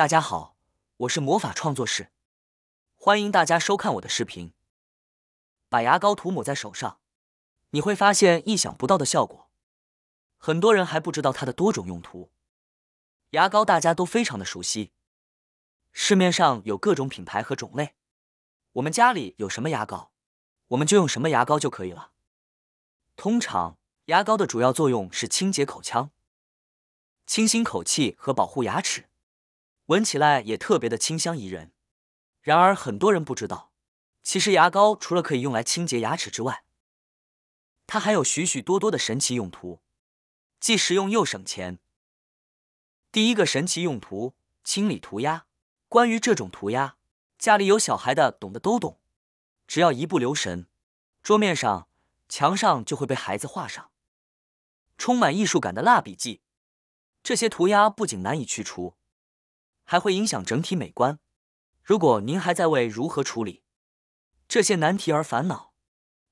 大家好，我是魔法创作室，欢迎大家收看我的视频。把牙膏涂抹在手上，你会发现意想不到的效果。很多人还不知道它的多种用途。牙膏大家都非常的熟悉，市面上有各种品牌和种类。我们家里有什么牙膏，我们就用什么牙膏就可以了。通常，牙膏的主要作用是清洁口腔、清新口气和保护牙齿，闻起来也特别的清香宜人。然而，很多人不知道，其实牙膏除了可以用来清洁牙齿之外，它还有许许多多的神奇用途，既实用又省钱。第一个神奇用途，清理涂鸦。关于这种涂鸦，家里有小孩的懂的都懂，只要一不留神，桌面上、墙上就会被孩子画上充满艺术感的蜡笔迹。这些涂鸦不仅难以去除，还会影响整体美观。如果您还在为如何处理这些难题而烦恼，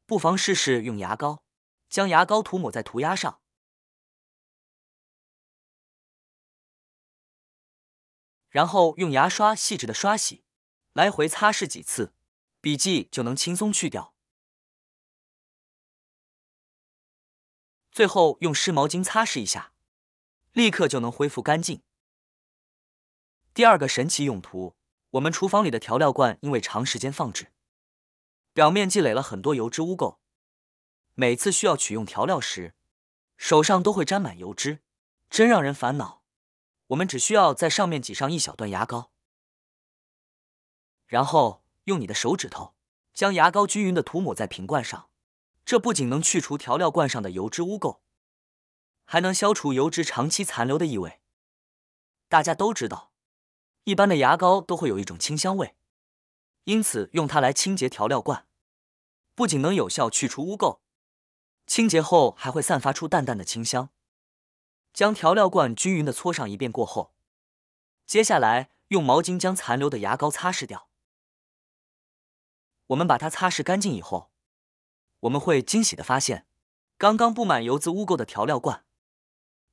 不妨试试用牙膏，将牙膏涂抹在涂鸦上，然后用牙刷细致的刷洗，来回擦拭几次，笔记就能轻松去掉。最后用湿毛巾擦拭一下，立刻就能恢复干净。第二个神奇用途，我们厨房里的调料罐因为长时间放置，表面积累了很多油脂污垢，每次需要取用调料时，手上都会沾满油脂，真让人烦恼。我们只需要在上面挤上一小段牙膏，然后用你的手指头将牙膏均匀地涂抹在瓶罐上，这不仅能去除调料罐上的油脂污垢，还能消除油脂长期残留的异味。大家都知道，一般的牙膏都会有一种清香味，因此用它来清洁调料罐，不仅能有效去除污垢，清洁后还会散发出淡淡的清香。将调料罐均匀地搓上一遍过后，接下来用毛巾将残留的牙膏擦拭掉。我们把它擦拭干净以后，我们会惊喜地发现，刚刚布满油渍污垢的调料罐，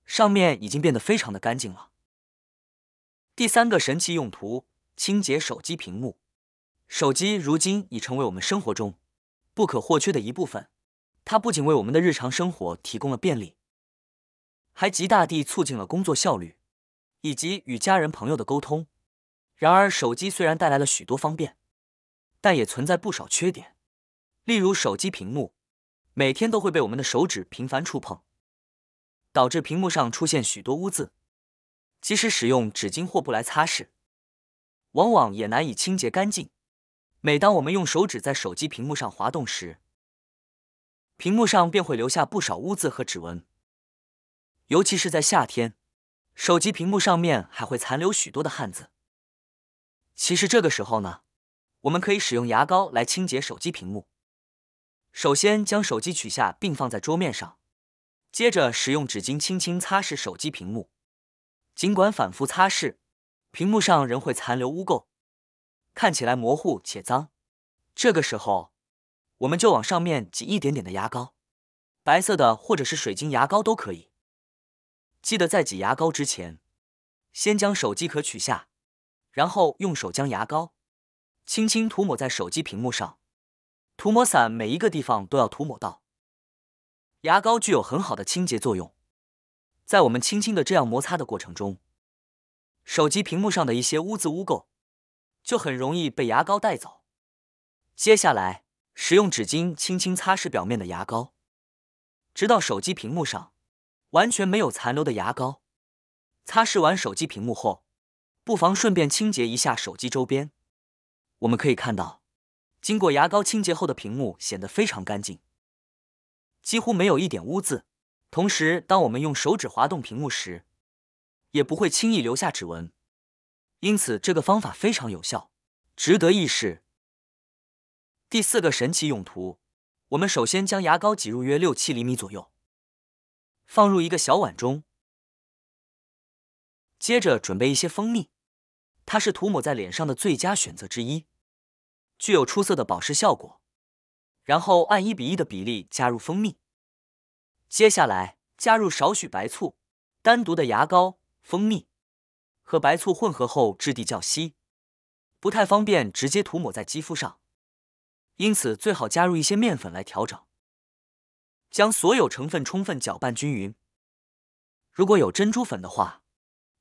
上面已经变得非常的干净了。第三个神奇用途，清洁手机屏幕。手机如今已成为我们生活中不可或缺的一部分，它不仅为我们的日常生活提供了便利，还极大地促进了工作效率以及与家人朋友的沟通。然而，手机虽然带来了许多方便，但也存在不少缺点。例如，手机屏幕每天都会被我们的手指频繁触碰，导致屏幕上出现许多污渍，即使使用纸巾或布来擦拭，往往也难以清洁干净。每当我们用手指在手机屏幕上滑动时，屏幕上便会留下不少污渍和指纹。尤其是在夏天，手机屏幕上面还会残留许多的汗渍。其实这个时候呢，我们可以使用牙膏来清洁手机屏幕。首先将手机取下并放在桌面上，接着使用纸巾轻轻擦拭手机屏幕。尽管反复擦拭，屏幕上仍会残留污垢，看起来模糊且脏。这个时候，我们就往上面挤一点点的牙膏，白色的或者是水晶牙膏都可以。记得在挤牙膏之前，先将手机壳取下，然后用手将牙膏轻轻涂抹在手机屏幕上，涂抹散每一个地方都要涂抹到。牙膏具有很好的清洁作用，在我们轻轻的这样摩擦的过程中，手机屏幕上的一些污渍污垢就很容易被牙膏带走。接下来，使用纸巾轻轻擦拭表面的牙膏，直到手机屏幕上完全没有残留的牙膏。擦拭完手机屏幕后，不妨顺便清洁一下手机周边。我们可以看到，经过牙膏清洁后的屏幕显得非常干净，几乎没有一点污渍。同时，当我们用手指滑动屏幕时，也不会轻易留下指纹。因此，这个方法非常有效，值得一试。第四个神奇用途，我们首先将牙膏挤入约6-7厘米左右，放入一个小碗中，接着准备一些蜂蜜，它是涂抹在脸上的最佳选择之一，具有出色的保湿效果。然后按1:1的比例加入蜂蜜，接下来加入少许白醋、单独的牙膏、蜂蜜和白醋混合后质地较稀，不太方便直接涂抹在肌肤上，因此最好加入一些面粉来调整。将所有成分充分搅拌均匀。如果有珍珠粉的话，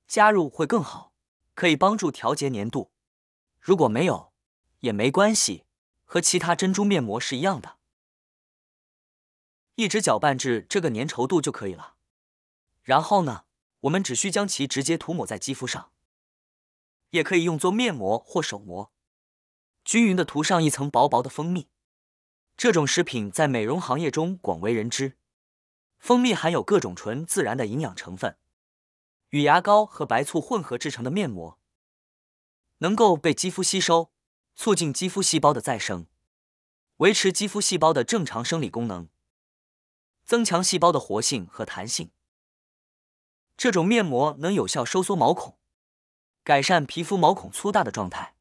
加入会更好，可以帮助调节粘度。如果没有，也没关系，和其他珍珠面膜是一样的。一直搅拌至这个粘稠度就可以了。然后呢，我们只需将其直接涂抹在肌肤上，也可以用作面膜或手膜，均匀地涂上一层薄薄的蜂蜜。这种食品在美容行业中广为人知。蜂蜜含有各种纯自然的营养成分，与牙膏和白醋混合制成的面膜，能够被肌肤吸收，促进肌肤细胞的再生，维持肌肤细胞的正常生理功能，增强细胞的活性和弹性。这种面膜能有效收缩毛孔，改善皮肤毛孔粗大的状态，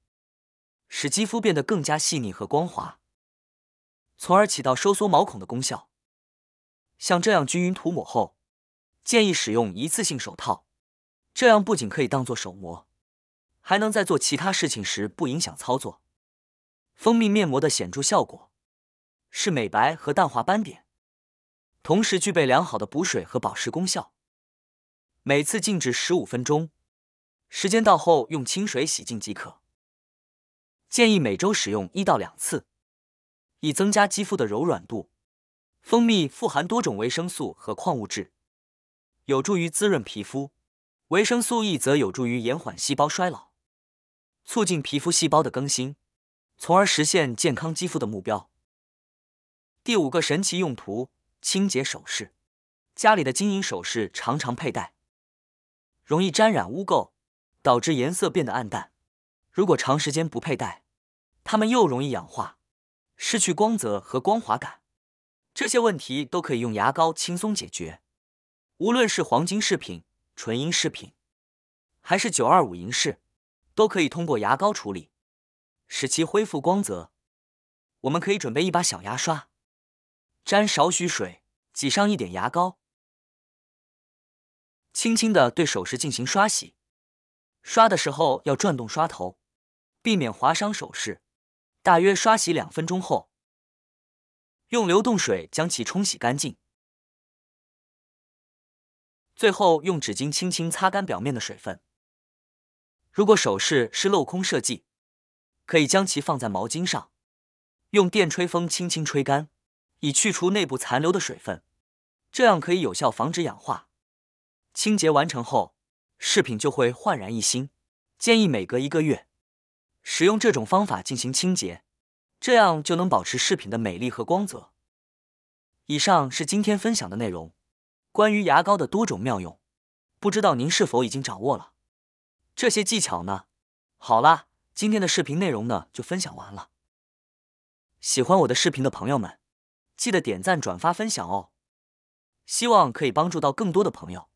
使肌肤变得更加细腻和光滑，从而起到收缩毛孔的功效。像这样均匀涂抹后，建议使用一次性手套，这样不仅可以当做手膜，还能在做其他事情时不影响操作。蜂蜜面膜的显著效果是美白和淡化斑点，同时具备良好的补水和保湿功效。每次静置15分钟，时间到后用清水洗净即可。建议每周使用1到2次，以增加肌肤的柔软度。蜂蜜富含多种维生素和矿物质，有助于滋润皮肤。维生素 E 则有助于延缓细胞衰老，促进皮肤细胞的更新，从而实现健康肌肤的目标。第5个神奇用途：清洁首饰。家里的金银首饰常常佩戴，容易沾染污垢，导致颜色变得暗淡。如果长时间不佩戴，它们又容易氧化，失去光泽和光滑感。这些问题都可以用牙膏轻松解决。无论是黄金饰品、纯银饰品，还是925银饰，都可以通过牙膏处理，使其恢复光泽。我们可以准备一把小牙刷，沾少许水，挤上一点牙膏，轻轻地对首饰进行刷洗。刷的时候要转动刷头，避免划伤首饰。大约刷洗2分钟后，用流动水将其冲洗干净。最后用纸巾轻轻擦干表面的水分。如果首饰是镂空设计，可以将其放在毛巾上，用电吹风轻轻吹干，以去除内部残留的水分，这样可以有效防止氧化。清洁完成后，饰品就会焕然一新。建议每隔1个月使用这种方法进行清洁，这样就能保持饰品的美丽和光泽。以上是今天分享的内容，关于牙膏的多种妙用，不知道您是否已经掌握了这些技巧呢？好啦，今天的视频内容呢就分享完了。喜欢我的视频的朋友们，记得点赞、转发、分享哦。希望可以帮助到更多的朋友。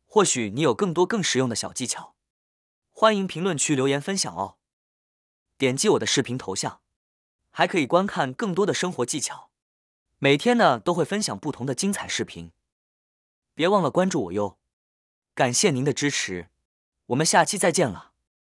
或许你有更多更实用的小技巧，欢迎评论区留言分享哦。点击我的视频头像，还可以观看更多的生活技巧。每天呢都会分享不同的精彩视频，别忘了关注我哟。感谢您的支持，我们下期再见了。